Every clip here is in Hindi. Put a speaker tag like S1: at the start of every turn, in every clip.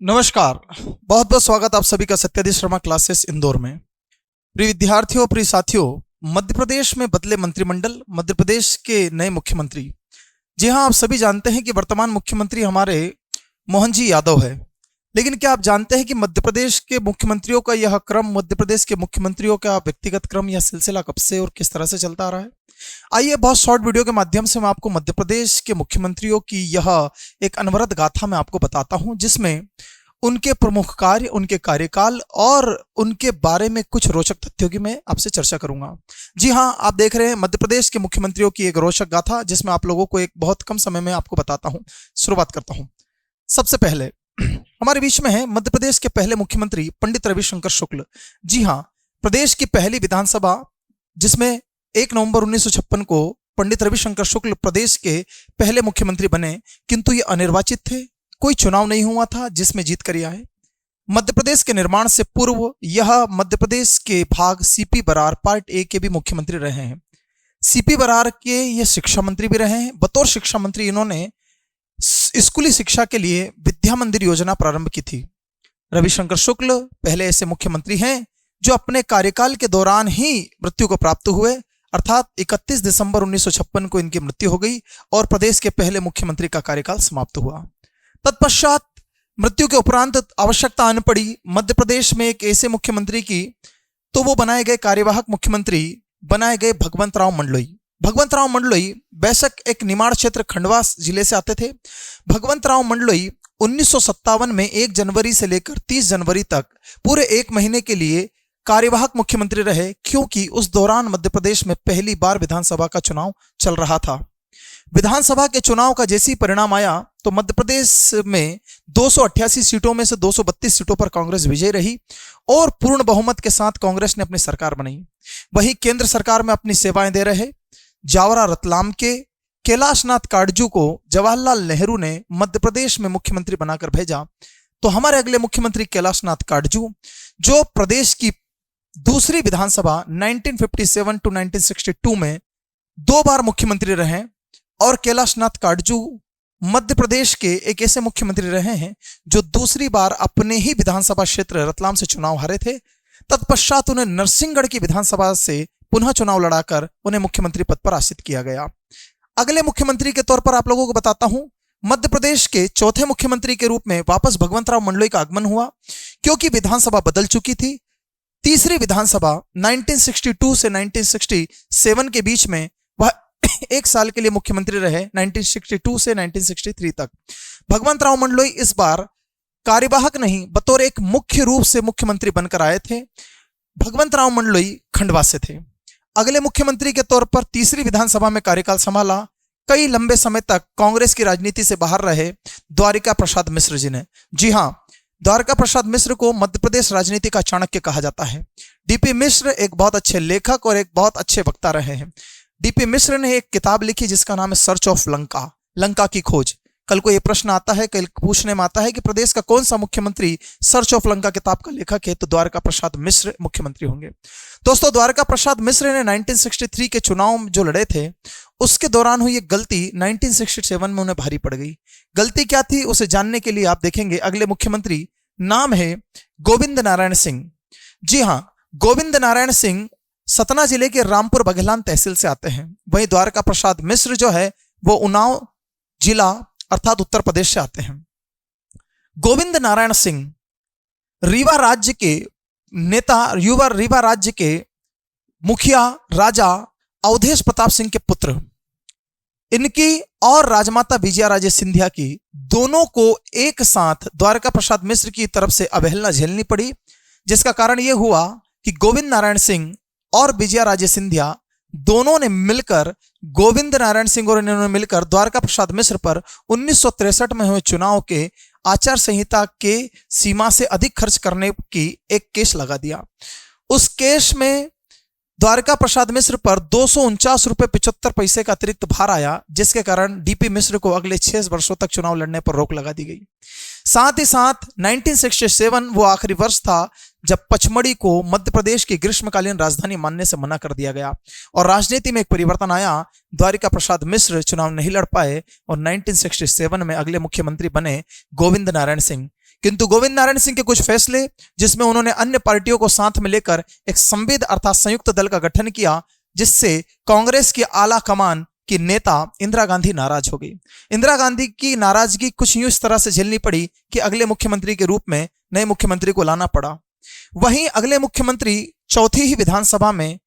S1: नमस्कार। बहुत बहुत स्वागत आप सभी का सत्यादीश शर्मा क्लासेस इंदौर में। प्रिय विद्यार्थियों, प्रिय साथियों, मध्य प्रदेश में बदले मंत्रिमंडल, मध्य प्रदेश के नए मुख्यमंत्री। जी हां, आप सभी जानते हैं कि वर्तमान मुख्यमंत्री हमारे मोहन जी यादव है। लेकिन क्या आप जानते हैं कि मध्य प्रदेश के मुख्यमंत्रियों का यह क्रम, मध्य प्रदेश के मुख्यमंत्रियों का व्यक्तिगत क्रम या सिलसिला कब से और किस तरह से चलता आ रहा है? आइए बहुत शॉर्ट वीडियो के माध्यम से मैं आपको मध्य प्रदेश के मुख्यमंत्रियों की यह एक अनवरत गाथा मैं आपको बताता हूं, जिसमें उनके प्रमुख कार्य, उनके कार्यकाल और उनके बारे में कुछ रोचक तथ्यों की मैं आपसे चर्चा करूंगा। जी हां, आप देख रहे हैं मध्य प्रदेश के मुख्यमंत्रियों की एक रोचक गाथा, जिसमें आप लोगों को एक बहुत कम समय में आपको बताता हूं। शुरुआत करता हूं। सबसे पहले हमारे बीच में है मध्य प्रदेश के पहले मुख्यमंत्री पंडित रविशंकर शुक्ल। जी हां, प्रदेश की पहली विधानसभा, जिसमें 1 नवंबर 1956 को पंडित रविशंकर शुक्ल प्रदेश के पहले मुख्यमंत्री बने, किंतु ये अनिर्वाचित थे। कोई चुनाव नहीं हुआ था जिसमें जीत कर आए। मध्य प्रदेश के निर्माण से पूर्व यह मध्य प्रदेश के भाग सीपी बरार पार्ट ए के भी मुख्यमंत्री रहे हैं। सीपी बरार के ये शिक्षा मंत्री भी रहे हैं। बतौर शिक्षा मंत्री इन्होंने स्कूली शिक्षा के लिए विद्या मंदिर योजना प्रारंभ की थी। रविशंकर शुक्ल पहले ऐसे मुख्यमंत्री हैं जो अपने कार्यकाल के दौरान ही मृत्यु को प्राप्त हुए, अर्थात 31 दिसंबर 1956 को इनकी मृत्यु हो गई और प्रदेश के पहले मुख्यमंत्री का कार्यकाल समाप्त हुआ। तत्पश्चात मृत्यु के उपरांत आवश्यकता आन पड़ी मध्य प्रदेश में एक ऐसे मुख्यमंत्री की, तो वो बनाए गए कार्यवाहक मुख्यमंत्री बनाए गए भगवंत राव मंडलोई। भगवंत राव मंडलोई बेशक एक निमाड़ क्षेत्र खंडवा जिले से आते थे। भगवंत राव मंडलोई 1957 में 1 जनवरी से लेकर 30 जनवरी तक पूरे 1 महीने के लिए कार्यवाहक मुख्यमंत्री रहे, क्योंकि उस दौरान मध्य प्रदेश में पहली बार विधानसभा का चुनाव चल रहा था। विधानसभा के चुनाव का जैसी परिणाम आया तो मध्य प्रदेश में 288 सीटों में से 232 सीटों पर कांग्रेस विजयी रही और पूर्ण बहुमत के साथ कांग्रेस ने अपनी सरकार बनाई। वहीं केंद्र सरकार में अपनी सेवाएं दे रहे जावरा रतलाम के कैलाशनाथ काटजू को जवाहरलाल नेहरू ने मध्य प्रदेश में मुख्यमंत्री बनाकर भेजा। तो हमारे अगले मुख्यमंत्री कैलाशनाथ काटजू, जो प्रदेश की दूसरी विधानसभा 1957 टू 1962 में 2 बार मुख्यमंत्री रहे, और कैलाशनाथ काटजू मध्य प्रदेश के एक ऐसे मुख्यमंत्री रहे हैं जो दूसरी बार अपने ही विधानसभा क्षेत्र रतलाम से चुनाव हारे थे। तत्पश्चात उन्हें नरसिंहगढ़ की विधानसभा से पुनः चुनाव लड़ाकर उन्हें मुख्यमंत्री पद पर आसीन किया गया। अगले मुख्यमंत्री के तौर पर आप लोगों को बताता हूं, मध्य प्रदेश के चौथे मुख्यमंत्री के रूप में वापस भगवंत राव मंडलोई का आगमन हुआ, क्योंकि विधानसभा बदल चुकी थी। तीसरी विधानसभा 1962 से 1967 के बीच में वह 1 साल के लिए मुख्यमंत्री रहे, 1962 से 1963 तक। भगवंत राव मंडलोई इस बार कार्यवाहक नहीं, बतौर एक मुख्य रूप से मुख्यमंत्री बनकर आए थे। भगवंत राव मंडलोई खंडवा से थे। अगले मुख्यमंत्री के तौर पर तीसरी विधानसभा में कार्यकाल संभाला, कई लंबे समय तक कांग्रेस की राजनीति से बाहर रहे द्वारिका प्रसाद मिश्र जी ने। जी हां, द्वारका प्रसाद मिश्र को मध्य प्रदेश राजनीति का चाणक्य कहा जाता है। डीपी मिश्र एक बहुत अच्छे लेखक और एक बहुत अच्छे वक्ता रहे हैं। डीपी मिश्र ने एक किताब लिखी जिसका नाम है सर्च ऑफ लंका, लंका की खोज। कल को यह प्रश्न आता है, कल पूछने में आता है कि प्रदेश का कौन सा मुख्यमंत्री सर्च ऑफ लंका किताब का लेखक है, तो द्वारका प्रसाद मिश्र मुख्यमंत्री होंगे। दोस्तों, द्वारका प्रसाद मिश्र ने 1963 के चुनाव जो लड़े थे, उसके दौरान हुई एक गलती 1967 में उन्हें भारी पड़ गई। गलती क्या थी उसे जानने के लिए आप देखेंगे अगले मुख्यमंत्री, नाम है गोविंद नारायण सिंह। जी हां, गोविंद नारायण सिंह सतना जिले के रामपुर बघेलान तहसील से आते हैं। वहीं द्वारका प्रसाद मिश्र जो है वो उन्नाव जिला अर्थात उत्तर प्रदेश से आते हैं। गोविंद नारायण सिंह रीवा राज्य के नेता, रीवा राज्य के मुखिया राजा अवधेश प्रताप सिंह के पुत्र, इनकी और राजमाता विजया राजे सिंधिया की, दोनों को एक साथ द्वारका प्रसाद मिश्र की तरफ से अवहेलना झेलनी पड़ी, जिसका कारण यह हुआ कि गोविंद नारायण सिंह और विजया राजे सिंधिया दोनों ने मिलकर, गोविंद नारायण सिंह और इन्होंने मिलकर द्वारका प्रसाद मिश्र पर 1963 में हुए चुनाव के आचार संहिता के सीमा से अधिक खर्च करने की एक केस लगा दिया। उस केस में द्वारका प्रसाद मिश्र पर 249 रुपये 75 पैसे का अतिरिक्त भार आया, जिसके कारण डीपी मिश्र को अगले 6 वर्षों तक चुनाव लड़ने पर रोक लगा दी गई। साथ ही साथ 1967 वो आखिरी वर्ष था जब पचमढ़ी को मध्य प्रदेश की ग्रीष्मकालीन राजधानी मानने से मना कर दिया गया और राजनीति में एक परिवर्तन आया। द्वारिका प्रसाद मिश्र चुनाव नहीं लड़ पाए और 1967 में अगले मुख्यमंत्री बने गोविंद नारायण सिंह। किंतु गोविंद नारायण सिंह के कुछ फैसले, जिसमें उन्होंने अन्य पार्टियों को साथ में लेकर एक संविद अर्थात संयुक्त दल का गठन किया, जिससे कांग्रेस की आला कमान की नेता इंदिरा गांधी नाराज हो गई। इंदिरा गांधी की नाराजगी कुछ यूं इस तरह से झेलनी पड़ी कि अगले मुख्यमंत्री के रूप में नए मुख्यमंत्री को लाना पड़ा। वहीं अगले मुख्यमंत्री चौथी ही विधानसभा में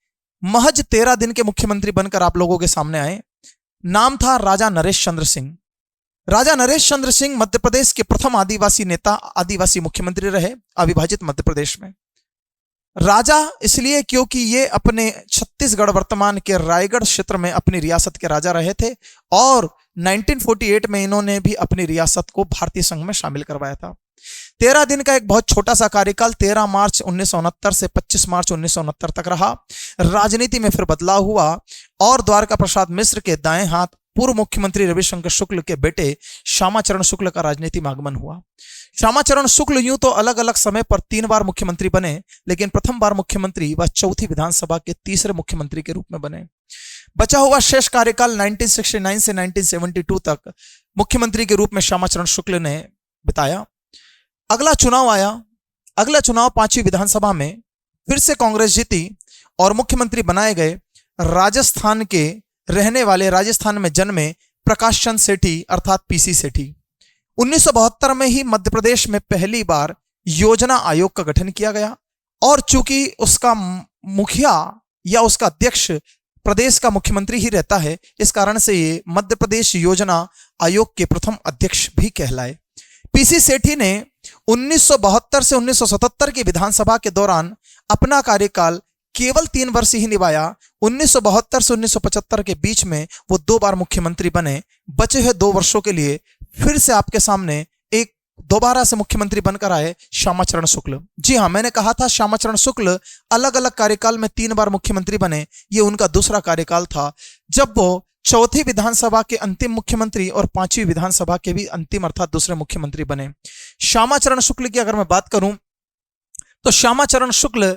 S1: महज 13 दिन के मुख्यमंत्री बनकर आप लोगों के सामने आए। नाम था राजा नरेश चंद्र सिंह। राजा नरेश चंद्र सिंह मध्य प्रदेश के प्रथम आदिवासी नेता, आदिवासी मुख्यमंत्री रहे अविभाजित मध्य प्रदेश में। राजा इसलिए क्योंकि ये अपने छत्तीसगढ़ वर्तमान के रायगढ़ क्षेत्र में अपनी रियासत के राजा रहे थे और 1948 में इन्होंने भी अपनी रियासत को भारतीय संघ में शामिल करवाया था। 13 दिन का एक बहुत छोटा सा कार्यकाल 13 मार्च 1969 से 25 मार्च 1969 तक रहा। राजनीति में फिर बदलाव हुआ और द्वारका प्रसाद मिश्र के दाएं हाथ पूर्व मुख्यमंत्री रविशंकर शुक्ल के बेटे श्यामाचरण शुक्ल का राजनीति में आगमन हुआ। श्यामाचरण शुक्ल यूं तो अलग अलग समय पर 3 बार मुख्यमंत्री बने, लेकिन प्रथम बार मुख्यमंत्री व चौथी विधानसभा के तीसरे मुख्यमंत्री के रूप में बने। बचा हुआ शेष कार्यकाल 1969 से 1972 तक मुख्यमंत्री के रूप में श्यामाचरण शुक्ल ने बिताया। अगला चुनाव आया। अगला चुनाव 5वीं विधानसभा में फिर से कांग्रेस जीती और मुख्यमंत्री बनाए गए राजस्थान के रहने वाले, राजस्थान में जन्मे प्रकाश चंद सेठी अर्थात पीसी सेठी। 1972 में ही मध्य प्रदेश में पहली बार योजना आयोग का गठन किया गया और चूंकि उसका मुखिया या उसका अध्यक्ष प्रदेश का मुख्यमंत्री ही रहता है, इस कारण से ये मध्य प्रदेश योजना आयोग के प्रथम अध्यक्ष भी कहलाए। पीसी सेठी ने 1972 से 1977 की विधानसभा के दौरान अपना कार्यकाल केवल 3 वर्ष ही निभाया। 1972 से 1975 के बीच में वो 2 बार मुख्यमंत्री बने। बचे हुए 2 वर्षों के लिए फिर से आपके सामने एक दोबारा से मुख्यमंत्री बनकर आए श्यामाचरण शुक्ल। जी हाँ, मैंने कहा था श्यामाचरण शुक्ल अलग अलग कार्यकाल में 3 बार मुख्यमंत्री बने। ये उनका दूसरा कार्यकाल था जब वो चौथी विधानसभा के अंतिम मुख्यमंत्री और 5वीं विधानसभा के भी अंतिम अर्थात दूसरे मुख्यमंत्री बने। श्यामाचरण शुक्ल की अगर मैं बात करूं तो श्यामाचरण शुक्ल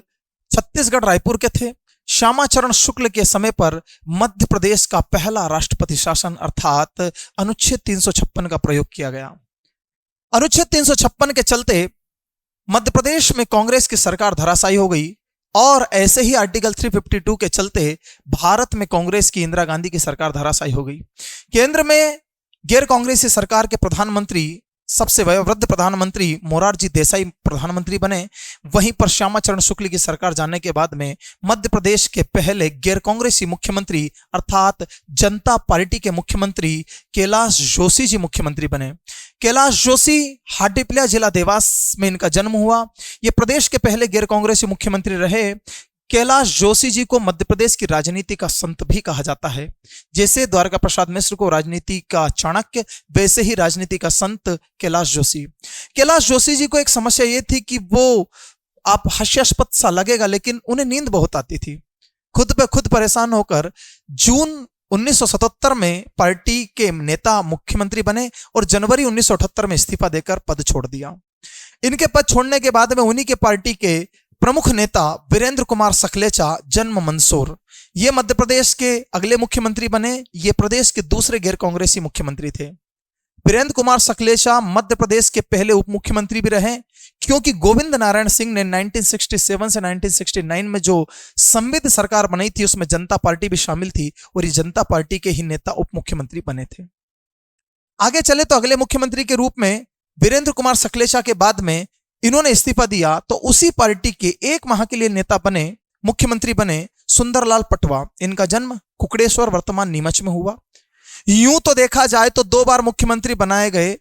S1: छत्तीसगढ़ रायपुर के थे। श्यामाचरण शुक्ल के समय पर मध्य प्रदेश का पहला राष्ट्रपति शासन अर्थात अनुच्छेद 356 का प्रयोग किया गया। अनुच्छेद 356 के चलते मध्य प्रदेश में कांग्रेस की सरकार धराशायी हो गई और ऐसे ही आर्टिकल 352 के चलते भारत में कांग्रेस की इंदिरा गांधी की सरकार धराशायी हो गई। केंद्र में गैर कांग्रेसी सरकार के प्रधानमंत्री, सबसे वयोवृद्ध प्रधानमंत्री मोरारजी देसाई प्रधानमंत्री बने। वहीं पर श्यामाचरण शुक्ल की सरकार जाने के बाद में मध्य प्रदेश के पहले गैर कांग्रेसी मुख्यमंत्री अर्थात जनता पार्टी के मुख्यमंत्री कैलाश जोशी जी मुख्यमंत्री बने। कैलाश जोशी हाटीपिल्या जिला देवास में इनका जन्म हुआ। ये प्रदेश के पहले गैर कांग्रेसी मुख्यमंत्री रहे। कैलाश जोशी जी को मध्य प्रदेश की राजनीति का संत भी कहा जाता है। जैसे द्वारका प्रसाद मिश्र को राजनीति का चाणक्य, वैसे ही राजनीति का संत कैलाश जोशी। कैलाश जोशी जी को एक समस्या ये थी कि वो, आप हास्यास्पद सा लगेगा, लेकिन उन्हें नींद बहुत आती थी। खुद पे खुद परेशान होकर जून 1977 में पार्टी के नेता मुख्यमंत्री बने और जनवरी 1978 में इस्तीफा देकर पद छोड़ दिया। इनके पद छोड़ने के बाद में उन्हीं के पार्टी के प्रमुख नेता वीरेंद्र कुमार सकलेचा जन्म मंदसौर, ये मध्य प्रदेश के अगले मुख्यमंत्री बने। ये प्रदेश के दूसरे गैर कांग्रेसी मुख्यमंत्री थे। वीरेंद्र कुमार सकलेचा मध्य प्रदेश के पहले उप मुख्यमंत्री भी रहे, क्योंकि गोविंद नारायण सिंह ने 1967 से 1969 में जो संविद सरकार बनाई थी उसमें जनता पार्टी भी शामिल थी और ये जनता पार्टी के ही नेता उप मुख्यमंत्री बने थे। आगे चले तो अगले मुख्यमंत्री के रूप में वीरेंद्र कुमार सकलेचा के बाद में इन्होंने इस्तीफा दिया तो उसी पार्टी के 1 माह के लिए नेता बने, मुख्यमंत्री बने सुंदरलाल पटवा। इनका जन्म कुकड़ेश्वर वर्तमान नीमच में हुआ। यूं तो देखा जाए तो 2 बार मुख्यमंत्री बनाए गए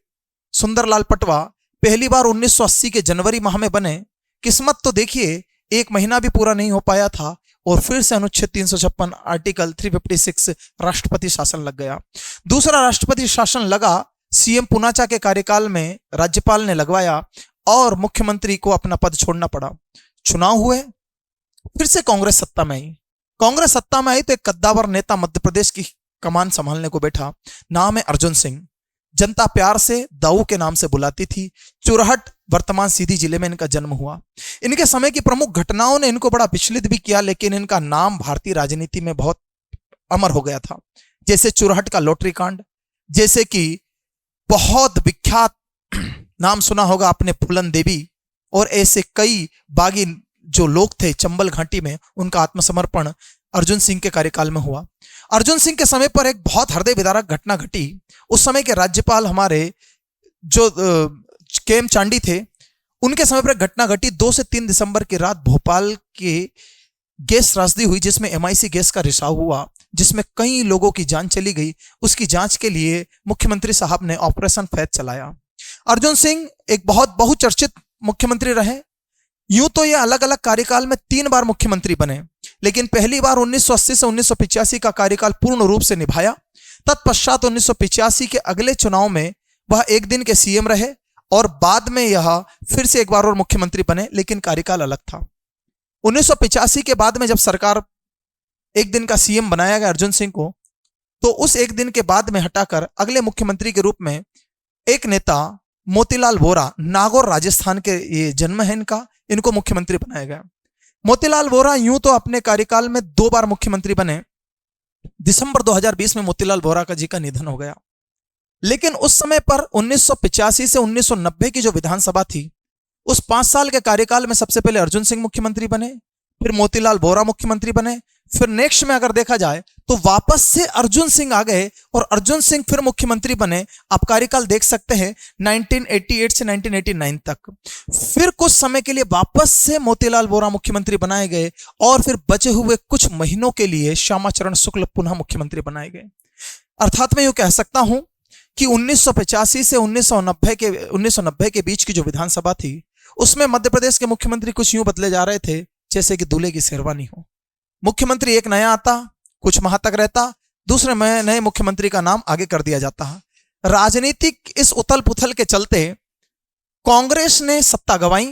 S1: सुंदरलाल पटवा। पहली बार 1980 के जनवरी माह में बने। किस्मत तो देखिए 1 महीना भी पूरा नहीं हो पाया था और फिर से अनुच्छेद 356 आर्टिकल 356 राष्ट्रपति शासन लग गया। दूसरा राष्ट्रपति शासन लगा, सीएम पूनाचा के कार्यकाल में राज्यपाल ने लगवाया और मुख्यमंत्री को अपना पद छोड़ना पड़ा। चुनाव हुए, फिर से कांग्रेस सत्ता में आई। कांग्रेस सत्ता में आई तो एक कद्दावर नेता मध्य प्रदेश की कमान संभालने को बैठा। नाम है अर्जुन सिंह। जनता प्यार से दाऊ के नाम से बुलाती थी। चुरहट वर्तमान सीधी जिले में इनका जन्म हुआ। इनके समय की प्रमुख घटनाओं ने इनको बड़ा विचलित भी किया, लेकिन इनका नाम भारतीय राजनीति में बहुत अमर हो गया था। जैसे चुरहट का लॉटरी कांड, जैसे कि बहुत विख्यात नाम सुना होगा आपने फूलन देवी, और ऐसे कई बागी जो लोग थे चंबल घाटी में, उनका आत्मसमर्पण अर्जुन सिंह के कार्यकाल में हुआ। अर्जुन सिंह के समय पर एक बहुत हृदय विदारक घटना घटी। उस समय के राज्यपाल हमारे जो केएम चांडी थे, उनके समय पर एक घटना घटी। 2 से 3 दिसंबर की रात भोपाल के गैस त्रासदी हुई, जिसमें MIC गैस का रिसाव हुआ, जिसमें कई लोगों की जान चली गई। उसकी जांच के लिए मुख्यमंत्री साहब ने ऑपरेशन फैद चलाया। अर्जुन सिंह एक बहुत बहुचर्चित मुख्यमंत्री रहे। यूं तो ये अलग अलग कार्यकाल में 3 बार मुख्यमंत्री बने, लेकिन पहली बार 1980 से 1985 का कार्यकाल पूर्ण रूप से निभाया। तत्पश्चात 1985 के अगले चुनाव में वह 1 दिन के CM रहे और बाद में यह फिर से एक बार और मुख्यमंत्री बने, लेकिन कार्यकाल अलग था। 1985 के बाद में जब सरकार 1 दिन का CM बनाया गया अर्जुन सिंह को, तो उस 1 दिन के बाद में हटाकर अगले मुख्यमंत्री के रूप में एक नेता मोतीलाल वोरा, नागौर राजस्थान के ये जन्म है इनको मुख्यमंत्री बनाया गया। मोतीलाल वोरा यूं तो अपने कार्यकाल में 2 बार मुख्यमंत्री बने। दिसंबर 2020 में मोतीलाल वोरा जी का निधन हो गया, लेकिन उस समय पर 1985 से 1990 की जो विधानसभा थी, उस 5 साल के कार्यकाल में सबसे पहले अर्जुन सिंह मुख्यमंत्री बने, फिर मोतीलाल वोरा मुख्यमंत्री बने, फिर नेक्स्ट में अगर देखा जाए तो वापस से अर्जुन सिंह आ गए और अर्जुन सिंह फिर मुख्यमंत्री बने। आप कार्यकाल देख सकते हैं 1988 से 1989 तक। फिर कुछ समय के लिए वापस से मोतीलाल वोरा मुख्यमंत्री बनाए गए और फिर बचे हुए कुछ महीनों के लिए श्यामाचरण शुक्ल पुनः मुख्यमंत्री बनाए गए। अर्थात मैं यूं कह सकता हूं कि 1985 से 1990 के बीच की जो विधानसभा थी, उसमें मध्य प्रदेश के मुख्यमंत्री कुछ यूं बदले जा रहे थे जैसे कि दूल्हे की शेरवानी हो। मुख्यमंत्री एक नया आता, कुछ माह तक रहता, दूसरे नए मुख्यमंत्री का नाम आगे कर दिया जाता है। राजनीतिक इस उथल पुथल के चलते कांग्रेस ने सत्ता गंवाई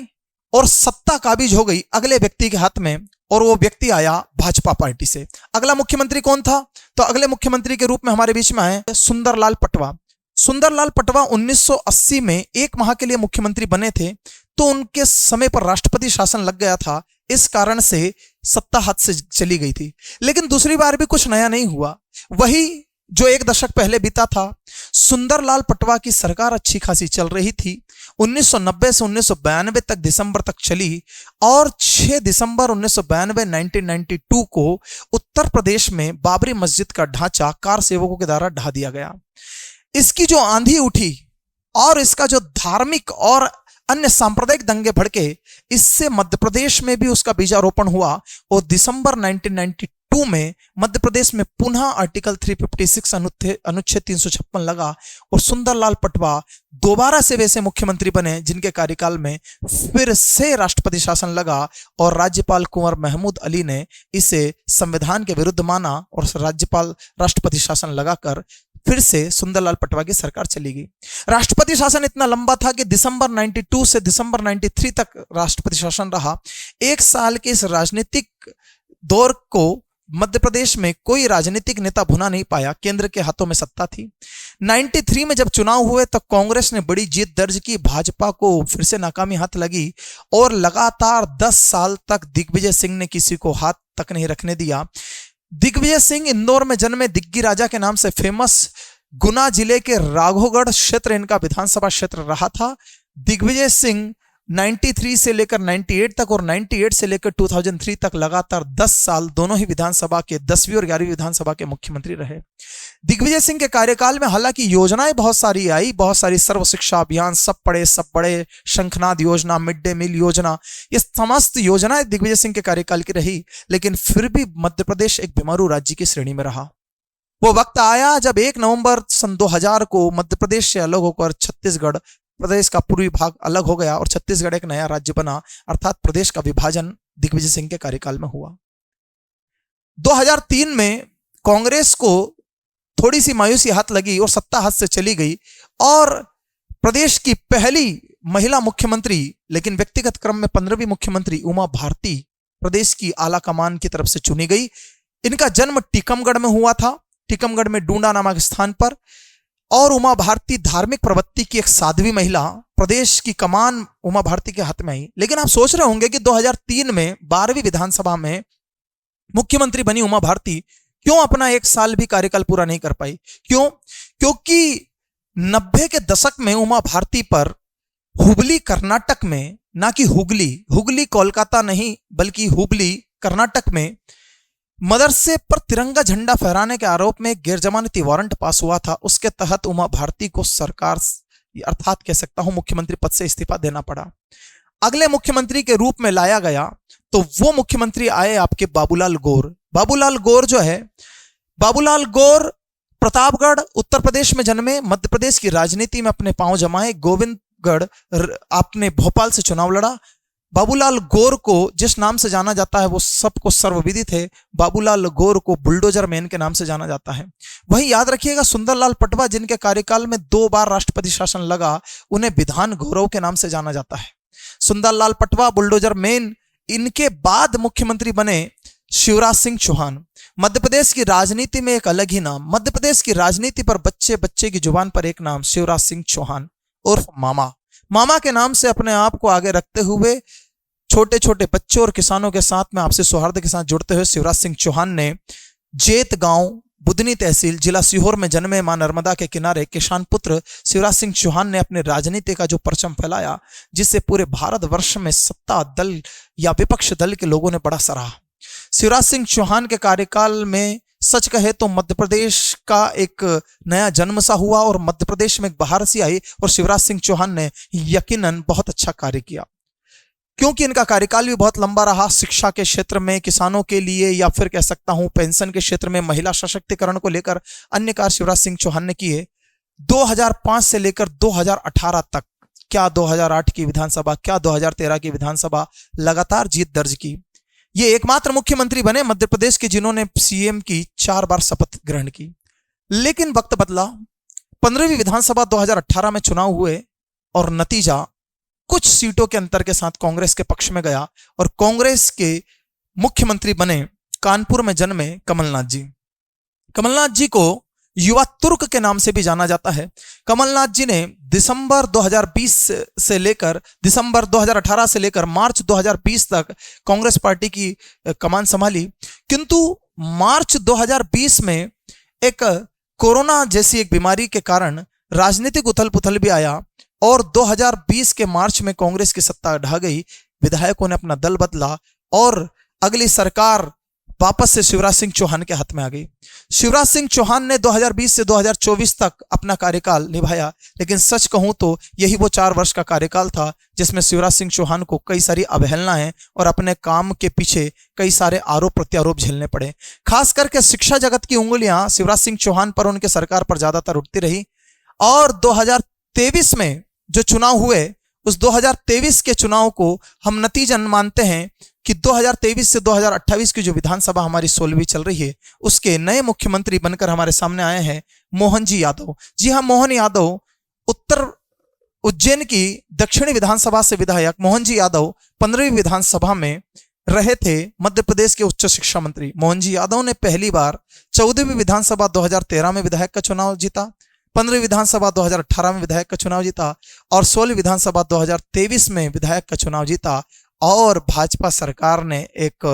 S1: और सत्ता काबिज हो गई अगले व्यक्ति के हाथ में, और वो व्यक्ति आया भाजपा पार्टी से। अगला मुख्यमंत्री कौन था? तो अगले मुख्यमंत्री के रूप में हमारे बीच में आए सुंदरलाल पटवा। सुंदरलाल पटवा 1980 में 1 माह के लिए मुख्यमंत्री बने थे, तो उनके समय पर राष्ट्रपति शासन लग गया था, इस कारण से सत्ता हाथ से चली गई थी। लेकिन दूसरी बार भी कुछ नया नहीं हुआ, वही जो 1 दशक पहले बीता था। सुंदरलाल पटवा की सरकार अच्छी खासी चल रही थी, 1990 से 1992 तक दिसंबर तक चली, और 6 दिसंबर 1992 को उत्तर प्रदेश में बाबरी मस्जिद का ढांचा कार सेवकों के द्वारा ढा दिया गया। इसकी जो आंधी उठी और इसका जो धार्मिक और अन्य सांप्रदायिक दंगे भड़के, इससे मध्य प्रदेश में भी उसका बीजारोपण हुआ और दिसंबर 1992 में मध्य प्रदेश में पुनः आर्टिकल 356 अनुच्छेद 356 लगा और सुंदरलाल पटवा दोबारा से वैसे मुख्यमंत्री बने जिनके कार्यकाल में फिर से राष्ट्रपति शासन लगा और राज्यपाल कुंवर महमूद अली ने इसे संविधान के विरुद्ध माना और राष्ट्रपति शासन लगाकर फिर से सुंदरलाल पटवा की सरकार चली गई। राष्ट्रपति शासन इतना लंबा था कि दिसंबर 92 से दिसंबर 93 तक राष्ट्रपति शासन रहा। 1 साल के इस राजनीतिक दौर को मध्य प्रदेश में कोई राजनीतिक नेता भुना नहीं पाया, केंद्र के हाथों में सत्ता थी। 93 में जब चुनाव हुए तो कांग्रेस ने बड़ी जीत दर्ज की, भाजपा को फिर से नाकामी हाथ लगी और लगातार 10 साल तक दिग्विजय सिंह ने किसी को हाथ तक नहीं रखने दिया। दिग्विजय सिंह इंदौर में जन्मे, दिग्गी राजा के नाम से फेमस। गुना जिले के राघोगढ़ क्षेत्र इनका विधानसभा क्षेत्र रहा था। दिग्विजय सिंह 93 से लेकर 98 तक और 98 से लेकर 2003 तक लगातार 10 साल दोनों ही विधानसभा के 10वीं और 11वीं विधानसभा के मुख्यमंत्री रहे। दिग्विजय सिंह के कार्यकाल में हालांकि योजनाएं बहुत सारी आई, बहुत सारी सर्व शिक्षा अभियान, सब पढ़े सब बड़े, शंखनाद योजना, मिड डे मील योजना, ये समस्त योजनाएं दिग्विजय सिंह के कार्यकाल की रही, लेकिन फिर भी मध्य प्रदेश एक बीमारू राज्य की श्रेणी में रहा। वो वक्त आया जब 1 नवंबर सन 2000 को मध्य प्रदेश से अलग होकर छत्तीसगढ़, प्रदेश का पूर्वी भाग अलग हो गया और छत्तीसगढ़ एक नया राज्य बना, अर्थात प्रदेश का विभाजन दिग्विजय सिंह के कार्यकाल में हुआ। 2003 में कांग्रेस को थोड़ी सी मायूसी हाथ लगी और सत्ता हाथ से चली गई और प्रदेश की पहली महिला मुख्यमंत्री, लेकिन व्यक्तिगत क्रम में 15वीं मुख्यमंत्री उमा भारती प्रदेश की आला कमान की तरफ से चुनी गई। इनका जन्म टीकमगढ़ में हुआ था, टीकमगढ़ में डूंडा नामक स्थान पर, और उमा भारती धार्मिक प्रवृत्ति की एक साध्वी महिला, प्रदेश की कमान उमा भारती के हाथ में आई। लेकिन आप सोच रहे होंगे कि 2003 में 12वीं विधानसभा में मुख्यमंत्री बनी उमा भारती क्यों अपना 1 साल भी कार्यकाल पूरा नहीं कर पाई? क्यों? क्योंकि 90 के दशक में उमा भारती पर हुबली कर्नाटक में, ना कि हुगली, हुगली कोलकाता नहीं बल्कि हुबली कर्नाटक में मदरसे पर तिरंगा झंडा फहराने के आरोप में एक गैर जमानती वारंट पास हुआ था। उसके तहत उमा भारती को सरकार अर्थात कह सकता हूं मुख्यमंत्री पद से इस्तीफा देना पड़ा। अगले मुख्यमंत्री के रूप में लाया गया तो वो मुख्यमंत्री आए आपके बाबूलाल गौर। बाबूलाल गौर जो है, बाबूलाल गौर प्रतापगढ़ उत्तर प्रदेश में जन्मे, मध्य प्रदेश की राजनीति में अपने पांव जमाए, गोविंदगढ़ आपने भोपाल से चुनाव लड़ा। बाबूलाल गौर को जिस नाम से जाना जाता है वो सबको सर्वविदित है। बाबूलाल गौर को बुलडोजर मैन के नाम से जाना जाता है। वहीं याद रखिएगा सुंदरलाल पटवा, जिनके कार्यकाल में 2 बार राष्ट्रपति शासन लगा, उन्हें विधान गौरव के नाम से जाना जाता है। सुंदरलाल पटवा, बुलडोजर मैन, इनके बाद मुख्यमंत्री बने शिवराज सिंह चौहान। मध्य प्रदेश की राजनीति में एक अलग ही नाम, मध्य प्रदेश की राजनीति पर बच्चे बच्चे की जुबान पर एक नाम, शिवराज सिंह चौहान उर्फ मामा। मामा के नाम से अपने आप को आगे रखते हुए छोटे छोटे बच्चों और किसानों के साथ में आपसे सौहार्द के साथ जुड़ते हुए शिवराज सिंह चौहान ने जेत गांव, बुदनी तहसील, जिला सीहोर में जन्मे मां नर्मदा के किनारे किसान पुत्र शिवराज सिंह चौहान ने अपने राजनीति का जो परचम फैलाया, जिससे पूरे भारतवर्ष में सत्ता दल या विपक्ष दल के लोगों ने बड़ा सराहा। शिवराज सिंह चौहान के कार्यकाल में सच कहे तो मध्य प्रदेश का एक नया जन्म सा हुआ और मध्य प्रदेश में एक बहार सी आई और शिवराज सिंह चौहान ने यकीनन बहुत अच्छा कार्य किया, क्योंकि इनका कार्यकाल भी बहुत लंबा रहा। शिक्षा के क्षेत्र में किसानों के लिए या फिर कह सकता हूं पेंशन के क्षेत्र में, महिला सशक्तिकरण को लेकर अन्य कार्य शिवराज सिंह चौहान ने किए। 2005 से लेकर 2018 तक, क्या 2008 की विधानसभा, क्या 2013 की विधानसभा, लगातार जीत दर्ज की। ये एकमात्र मुख्यमंत्री बने मध्य प्रदेश के जिन्होंने सीएम की 4 बार शपथ ग्रहण की। लेकिन वक्त बदला, 15वीं विधानसभा 2018 में चुनाव हुए और नतीजा कुछ सीटों के अंतर के साथ कांग्रेस के पक्ष में गया और कांग्रेस के मुख्यमंत्री बने कानपुर में जन्मे कमलनाथ जी। कमलनाथ जी को युवा तुर्क के नाम से भी जाना जाता है। कमलनाथ जी ने दिसंबर 2020 से लेकर दिसंबर 2018 से लेकर मार्च 2020 तक कांग्रेस पार्टी की कमान संभाली, किंतु मार्च 2020 में एक कोरोना जैसी एक बीमारी के कारण राजनीतिक उथल पुथल भी आया और 2020 के मार्च में कांग्रेस की सत्ता ढह गई। विधायकों ने अपना दल बदला और अगली सरकार वापस से शिवराज सिंह चौहान के हाथ में आ गई। शिवराज सिंह चौहान ने 2020 से 2024 तक अपना कार्यकाल निभाया, लेकिन सच कहूं तो यही वो 4 वर्ष का कार्यकाल था जिसमें शिवराज सिंह चौहान को कई सारी अवहेलनाएं और अपने काम के पीछे कई सारे आरोप प्रत्यारोप झेलने पड़े। खास करके शिक्षा जगत की उंगलियां शिवराज सिंह चौहान पर, उनके सरकार पर ज्यादातर उठती रही और 2023 में जो चुनाव हुए उस 2023 के चुनाव को हम नतीजन मानते हैं कि 2023 से 2028 की जो विधानसभा हमारी 16वीं चल रही है उसके नए मुख्यमंत्री बनकर हमारे सामने आए हैं मोहन जी यादव। जी हां, मोहन यादव उत्तर उज्जैन की दक्षिणी विधानसभा से विधायक मोहन जी यादव 15वीं विधानसभा में रहे थे। मध्य प्रदेश के उच्च शिक्षा मंत्री मोहन जी यादव ने पहली बार 14वीं विधानसभा 2013 में विधायक का चुनाव जीता, 15वीं विधानसभा 2018 में विधायक का चुनाव जीता और 16वीं विधानसभा 2023 में विधायक का चुनाव जीता और भाजपा सरकार ने एक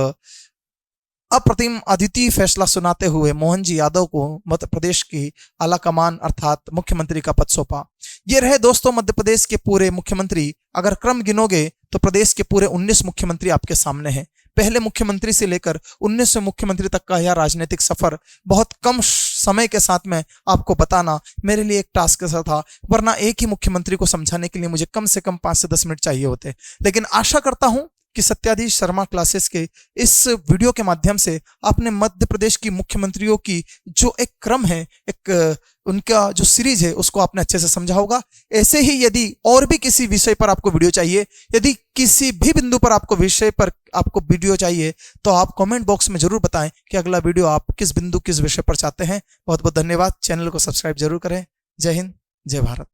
S1: अप्रतिम अद्वितीय फैसला सुनाते हुए मोहन जी यादव को मध्य प्रदेश की आला कमान अर्थात मुख्यमंत्री का पद सौंपा। ये रहे दोस्तों मध्य प्रदेश के पूरे मुख्यमंत्री। अगर क्रम गिनोगे तो प्रदेश के पूरे 19 मुख्यमंत्री आपके सामने हैं। पहले मुख्यमंत्री से लेकर 19वें मुख्यमंत्री तक का यह राजनीतिक सफर बहुत कम समय के साथ में आपको बताना मेरे लिए एक टास्क सा था, वरना एक ही मुख्यमंत्री को समझाने के लिए मुझे कम से कम 5 से 10 मिनट चाहिए होते। लेकिन आशा करता हूं कि सत्याधीश शर्मा क्लासेस के इस वीडियो के माध्यम से आपने मध्य प्रदेश की मुख्यमंत्रियों की जो एक क्रम है, एक उनका जो सीरीज है उसको आपने अच्छे से समझा होगा। ऐसे ही यदि और भी किसी विषय पर आपको वीडियो चाहिए, यदि किसी भी बिंदु पर आपको विषय पर आपको वीडियो चाहिए तो आप कमेंट बॉक्स में जरूर बताएं कि अगला वीडियो आप किस बिंदु किस विषय पर चाहते हैं। बहुत बहुत धन्यवाद। चैनल को सब्सक्राइब जरूर करें। जय हिंद, जय भारत।